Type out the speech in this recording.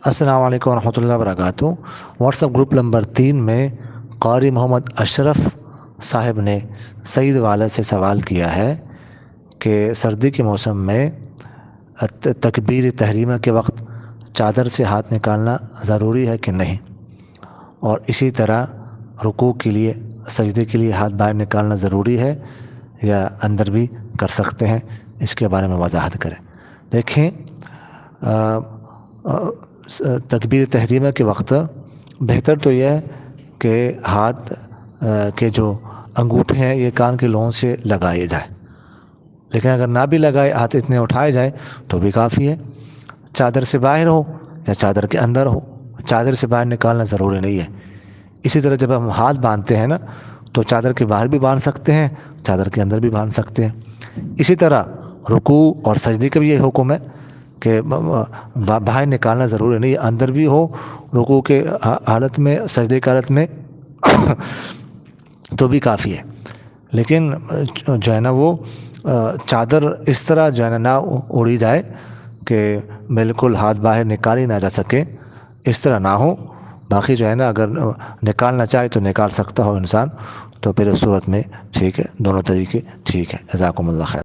السلام علیکم ورحمۃ اللہ وبرکاتہ۔ واٹس ایپ گروپ نمبر 3 میں قاری محمد اشرف صاحب نے سعید والد سے سوال کیا ہے کہ سردی کے موسم میں تکبیر تحریمہ کے وقت چادر سے ہاتھ نکالنا ضروری ہے کہ نہیں، اور اسی طرح رکوع کے لیے سجدے کے لیے ہاتھ باہر نکالنا ضروری ہے یا اندر بھی کر سکتے ہیں، اس کے بارے میں وضاحت کریں۔ دیکھیں، تکبیر تحریمہ کے وقت بہتر تو یہ ہے کہ ہاتھ کے جو انگوٹھے ہیں یہ کان کے لوگوں سے لگائے جائے، لیکن اگر نہ بھی لگائے، ہاتھ اتنے اٹھائے جائے تو بھی کافی ہے۔ چادر سے باہر ہو یا چادر کے اندر ہو، چادر سے باہر نکالنا ضروری نہیں ہے۔ اسی طرح جب ہم ہاتھ باندھتے ہیں نا تو چادر کے باہر بھی باندھ سکتے ہیں، چادر کے اندر بھی باندھ سکتے ہیں۔ اسی طرح رکوع اور سجدے کا بھی یہ حکم ہے کہ باہر نکالنا ضروری نہیں ہے، اندر بھی ہو رکوع کے حالت میں، سجدے کی حالت میں تو بھی کافی ہے۔ لیکن جو ہے نا وہ چادر اس طرح جو ہے نا نہ اڑی جائے کہ بالکل ہاتھ باہر نکال ہی نہ جا سکے، اس طرح نہ ہو۔ باقی جو ہے نا اگر نکالنا چاہے تو نکال سکتا ہو انسان، تو پھر اس صورت میں ٹھیک ہے، دونوں طریقے ٹھیک ہے۔ جزاکم اللہ خیر۔